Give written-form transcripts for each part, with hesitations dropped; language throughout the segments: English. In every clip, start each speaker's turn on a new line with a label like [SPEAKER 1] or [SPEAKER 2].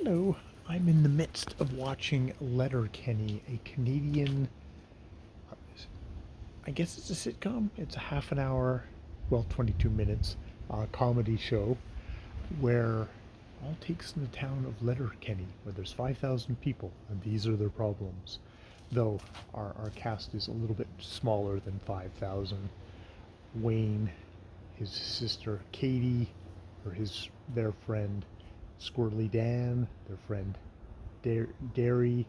[SPEAKER 1] Hello, I'm in the midst of watching Letter Kenny, a Canadian, I guess it's a sitcom. It's a half an hour, well, 22 minutes comedy show where all takes in the town of Letter Kenny, where there's 5,000 people, and these are their problems. Though our cast is a little bit smaller than 5,000. Wayne, his sister Katie, or their friend Squirrely Dan, their friend Gary,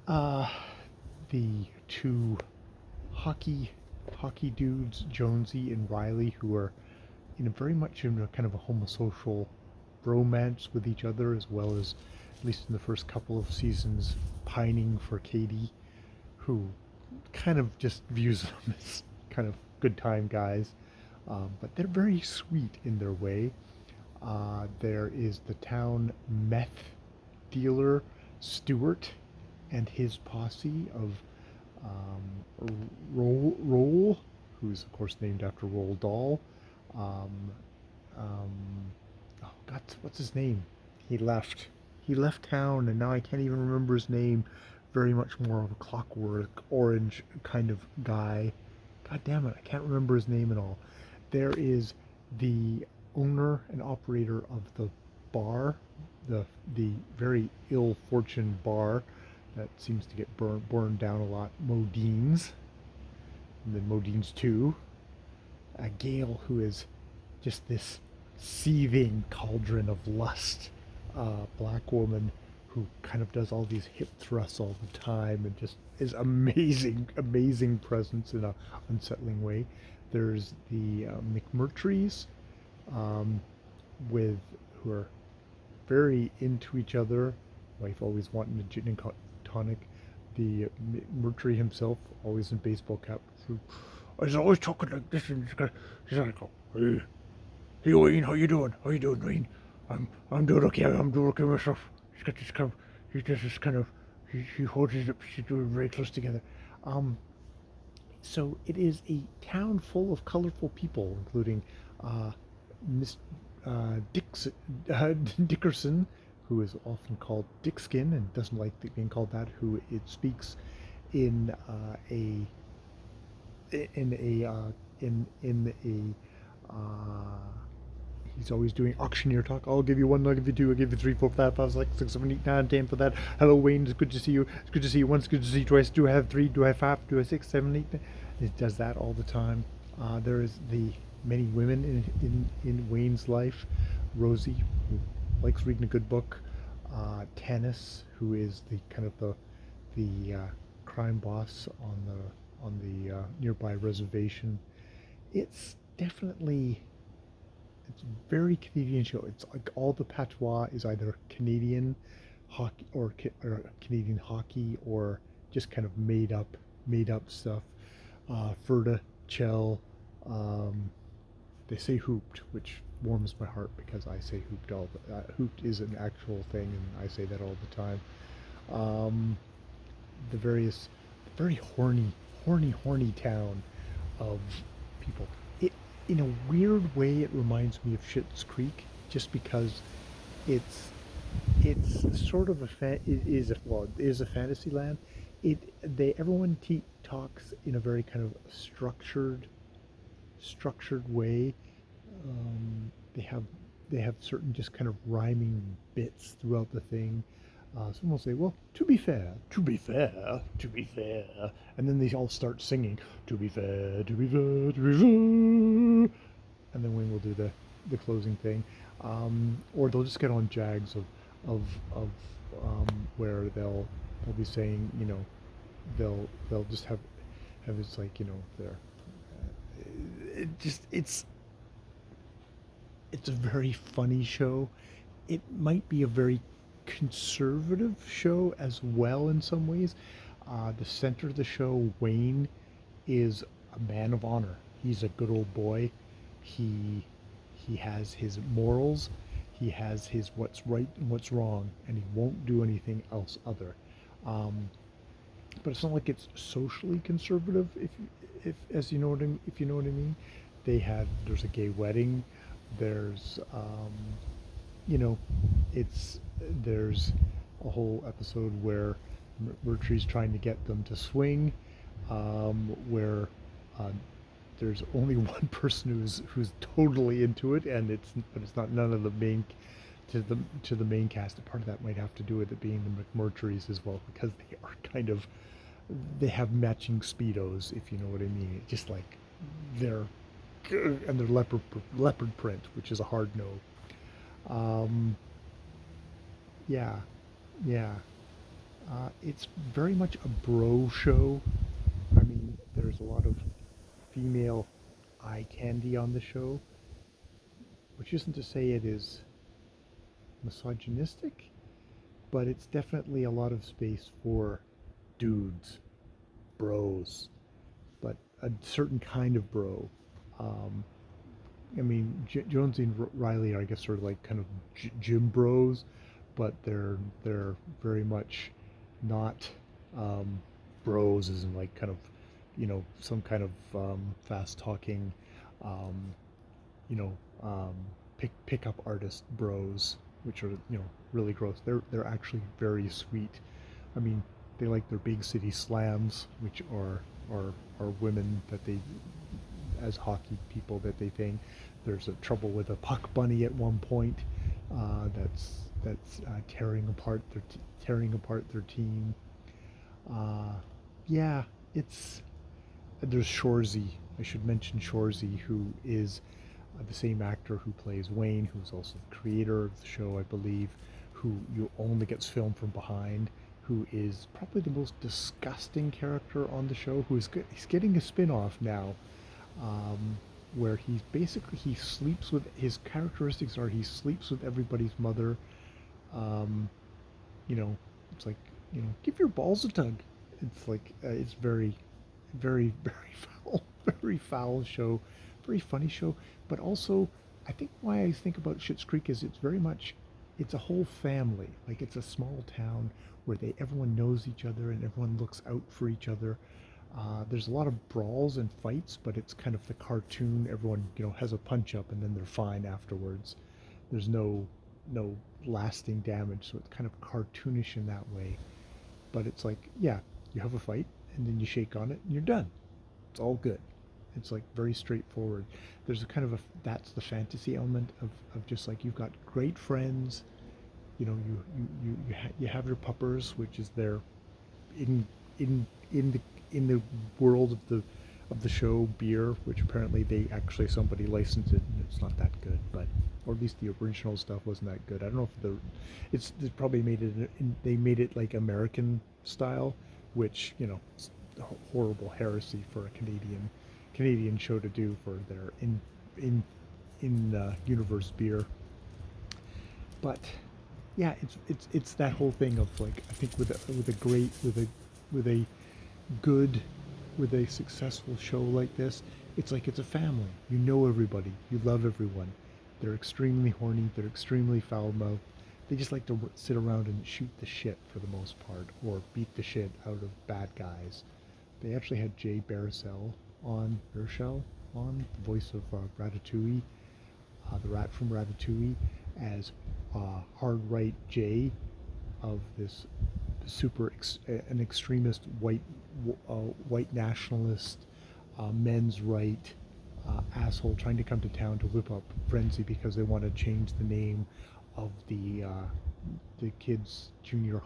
[SPEAKER 1] uh, the two hockey hockey dudes, Jonesy and Riley, who are very much in a kind of a homosocial bromance with each other, as well as, at least in the first couple of seasons, pining for Katie, who kind of just views them as kind of good time guys. But they're very sweet in their way. There is the town meth dealer, Stewart, and his posse of Roll, who's of course named after Roald Dahl. Um, um, oh God, what's his name? He left. He left town, and now I can't even remember his name. Very much more of a Clockwork Orange kind of guy. God damn it, I can't remember his name at all. There is the owner and operator of the bar, the very ill-fortuned bar that seems to get burned down a lot, Modine's, and then Modine's 2. Gail, who is just this seething cauldron of lust, black woman who kind of does all these hip thrusts all the time and just is amazing presence in a unsettling way. There's the McMurtrys, um, with who are very into each other. Wife always wanting a gin and tonic. The Murtry himself, always in baseball cap. He's always talking like this, and he's like, "Hey, hey, Wayne, how you doing? How you doing, Wayne? I'm doing okay. I'm doing okay myself." He's got this kind of, he does this kind of, he holds his lips, he's doing very close together. Um, so it is a town full of colorful people, including uh, Miss Dixon, Dickerson, who is often called Dickskin and doesn't like being called that. Who it speaks in a in a in a he's always doing auctioneer talk. I'll give you one, I'll give you two, I'll give you three, four, five, five, six, six, seven, eight, nine, 10 for that. Hello, Wayne. It's good to see you. It's good to see you once. Good to see you twice. Do I have three? Do I have five? Do I have six, seven, eight? It does that all the time. There is the many women in Wayne's life. Rosie, who likes reading a good book. Tanis, who is the kind of the crime boss on the nearby reservation. It's definitely it's a very Canadian show. It's like all the patois is either Canadian hockey or Canadian hockey, or just kind of made up stuff. Ferda, Chell, um, they say hooped, which warms my heart because I say hooped all. Hooped is an actual thing, and I say that all the time. Um, the very horny town of people. It, in a weird way, it reminds me of Schitt's Creek, just because it's it's sort of it is a fantasy land. Everyone talks in a very kind of structured way. They have certain just kind of rhyming bits throughout the thing. Someone will say, "Well, to be fair," and then they all start singing, "To be fair, to be fair, to be fair," and then Wayne will do the closing thing, or they'll just get on jags of of where they'll be saying, they'll just have it's like, their it's a very funny show. It might be a very conservative show as well in some ways. The center of the show, Wayne, is a man of honor. He's a good old boy. He he has his morals. He has his what's right and what's wrong, and he won't do anything else other. Um, but it's not like it's socially conservative, if as you know what I mean, if you know what I mean. There's a gay wedding. There's you know it's there's a whole episode where Murtry's trying to get them to swing, where uh, there's only one person who's totally into it, and it's not none of the main to the main cast. And part of that might have to do with it being the McMurtrys as well, because they are kind of they have matching speedos, if you know what I mean. Just like they're and they're leopard print, which is a hard no. Um, yeah, yeah. It's very much a bro show. I mean, there's a lot of female eye candy on the show, which isn't to say it is misogynistic, but it's definitely a lot of space for dudes, bros, but a certain kind of bro. Um, I mean, Jonesy and Riley are, I guess, sort of like kind of gym bros, but they're very much not um, bros, as in like kind of, some kind of fast talking, um, you know, um, pickup artist bros, which are really gross. They're actually very sweet. I mean, they like their big city slams, which are women that they as hockey people that they think. There's a trouble with a puck bunny at one point that's tearing apart their team. Uh, yeah, it's there's Shorzy. I should mention Shorzy, who is the same actor who plays Wayne, who's also the creator of the show, I believe, who you only gets filmed from behind, who is probably the most disgusting character on the show, he's getting a spin-off now, um, where he sleeps with his characteristics are he sleeps with everybody's mother. Um, you know, it's like give your balls a tug. It's like it's very foul, very foul show, very funny show, but also I think why I think about Schitt's Creek is it's a whole family. Like it's a small town where everyone knows each other and everyone looks out for each other. There's a lot of brawls and fights, but it's kind of the cartoon. Everyone, has a punch up and then they're fine afterwards. There's no lasting damage, so it's kind of cartoonish in that way. But it's like, yeah, you have a fight and then you shake on it and you're done. It's all good. It's like very straightforward. There's a kind of that's the fantasy element of just like you've got great friends. You have your puppers, which is their in in in the world of the show beer, which apparently they actually somebody licensed it and it's not that good, but or at least the original stuff wasn't that good. I don't know if they probably made it they made it like American style, which it's horrible heresy for a Canadian show to do for their in universe beer. But yeah, it's that whole thing of like I think with a good with a successful show like this, it's like it's a family. You know everybody. You love everyone. They're extremely horny. They're extremely foul-mouthed. They just like to sit around and shoot the shit for the most part, or beat the shit out of bad guys. They actually had Jay Baruchel on, the voice of Ratatouille, the rat from Ratatouille, as hard right Jay of this an extremist white nationalist, men's right asshole trying to come to town to whip up frenzy because they want to change the name of the kids junior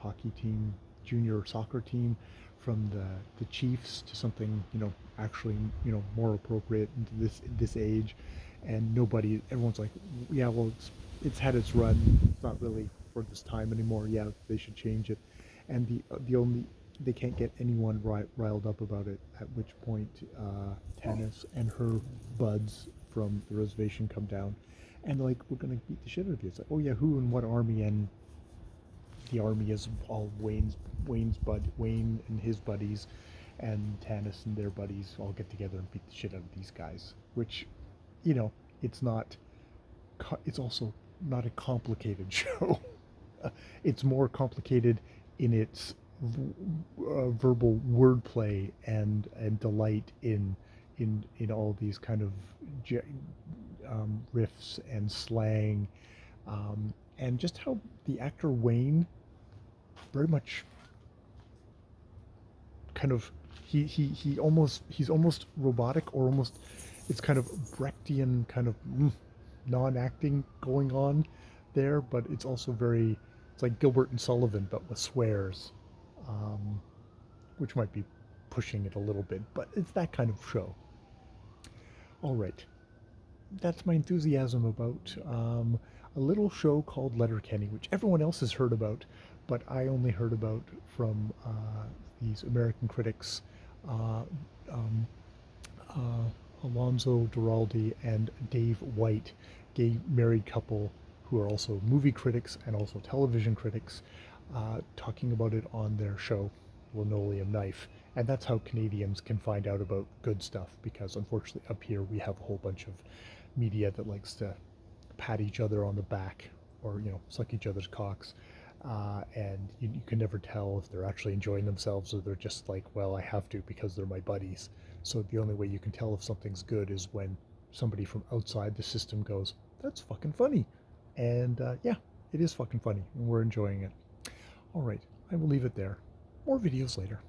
[SPEAKER 1] soccer team from the Chiefs to something actually more appropriate into this age, and everyone's like, yeah, well, it's had its run. It's not really for this time anymore. Yeah, they should change it. And the only they can't get anyone riled up about it. At which point, Tanis and her buds from the reservation come down, and they're like, we're gonna beat the shit out of you. It's like, oh yeah, who and what army? And the army is all Wayne and his buddies, and Tanis and their buddies all get together and beat the shit out of these guys. Which, it's not. It's also not a complicated show. It's more complicated in its verbal wordplay and delight in all these kind of riffs and slang, and just how the actor Wayne very much kind of he's almost robotic, or almost it's kind of Brechtian kind of non-acting going on there, but it's also very, it's like Gilbert and Sullivan but with swears, um, which might be pushing it a little bit, but it's that kind of show. All right, that's my enthusiasm about a little show called Lttr Knny, which everyone else has heard about, but I only heard about from these American critics, uh, um, Alonzo Duralde and Dave White, gay married couple who are also movie critics and also television critics, talking about it on their show, Linoleum Knife. And that's how Canadians can find out about good stuff, because unfortunately up here we have a whole bunch of media that likes to pat each other on the back, or suck each other's cocks, and you can never tell if they're actually enjoying themselves, or they're just like, well, I have to because they're my buddies. So the only way you can tell if something's good is when somebody from outside the system goes, that's fucking funny. And yeah, it is fucking funny, and we're enjoying it. All right, I will leave it there. More videos later.